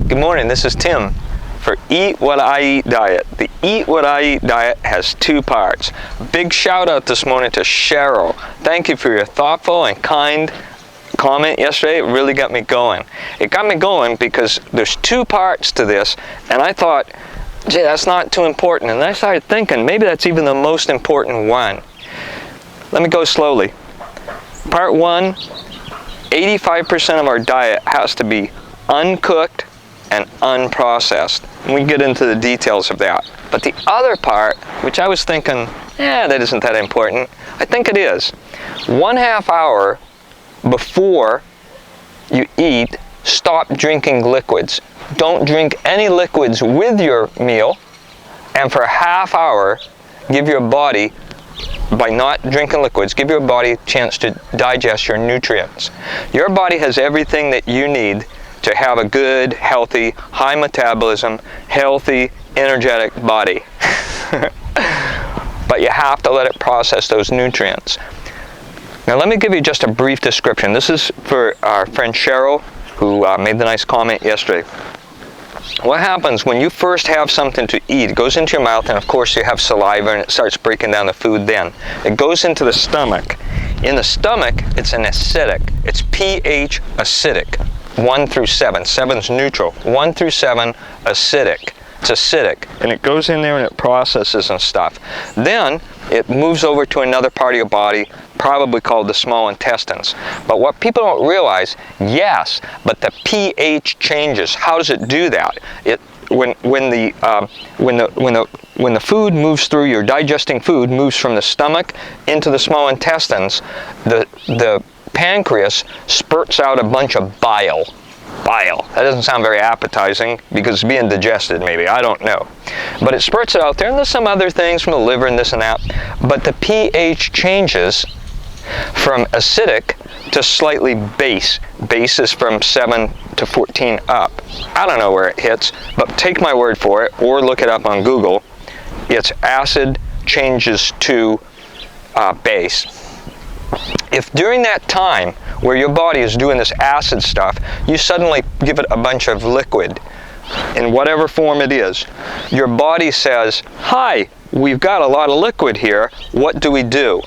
Good morning, this is Tim for Eat What I Eat Diet. The Eat What I Eat Diet has two parts. Big shout out this morning to Cheryl. Thank you for your thoughtful and kind comment yesterday. It really got me going. It got me going because there's two parts to this, and I thought, gee, that's not too important. And then I started thinking, maybe that's even the most important one. Let me go slowly. Part one, 85% of our diet has to be uncooked and unprocessed. And we can get into the details of that. But the other part, which I was thinking, that isn't that important. I think it is. 1/2 hour before you eat, stop drinking liquids. Don't drink any liquids with your meal. And for a half hour, give your body, by not drinking liquids, give your body a chance to digest your nutrients. Your body has everything that you need to have a good, healthy, high metabolism, healthy, energetic body. But you have to let it process those nutrients. Now let me give you just a brief description. This is for our friend Cheryl, who made the nice comment yesterday. What happens when you first have something to eat? It goes into your mouth, and of course you have saliva, and it starts breaking down the food then. It goes into the stomach. In the stomach, it's an acidic. It's pH acidic. 1 through 7. 7's neutral. 1 through 7, acidic. It's acidic. And it goes in there and it processes and stuff. Then it moves over to another part of your body, probably called the small intestines. But what people don't realize, yes, but the pH changes. How does it do that? When the food moves through, your digesting food moves from the stomach into the small intestines, the pancreas spurts out a bunch of bile. Bile. That doesn't sound very appetizing because it's being digested, maybe. I don't know. But it spurts it out there, and there's some other things from the liver and this and that. But the pH changes from acidic to slightly base. Base is from 7 to 14 up. I don't know where it hits, but take my word for it, or look it up on Google. It's acid changes to base. If during that time where your body is doing this acid stuff, you suddenly give it a bunch of liquid, in whatever form it is, your body says, hi, we've got a lot of liquid here, what do we do?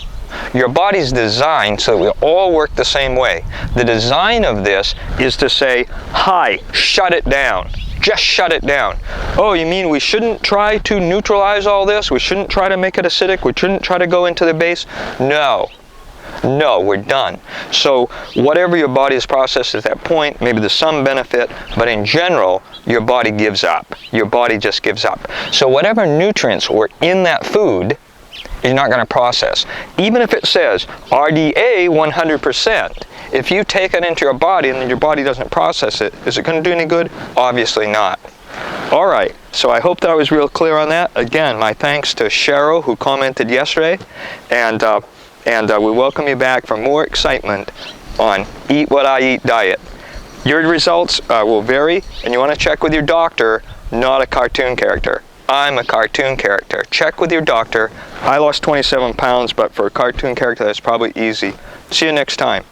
Your body's designed so that we all work the same way. The design of this is to say, hi, shut it down. Just shut it down. Oh, you mean we shouldn't try to neutralize all this? We shouldn't try to make it acidic? We shouldn't try to go into the base? No. No, we're done. So whatever your body has processed at that point, maybe there's some benefit, but in general, your body gives up. Your body just gives up. So whatever nutrients were in that food, you're not going to process. Even if it says RDA 100%, if you take it into your body and your body doesn't process it, is it going to do any good? Obviously not. All right, so I hope that I was real clear on that. Again, my thanks to Cheryl, who commented yesterday, and we welcome you back for more excitement on Eat What I Eat Diet. Your results will vary, and you want to check with your doctor, not a cartoon character. I'm a cartoon character. Check with your doctor. I lost 27 pounds, but for a cartoon character, that's probably easy. See you next time.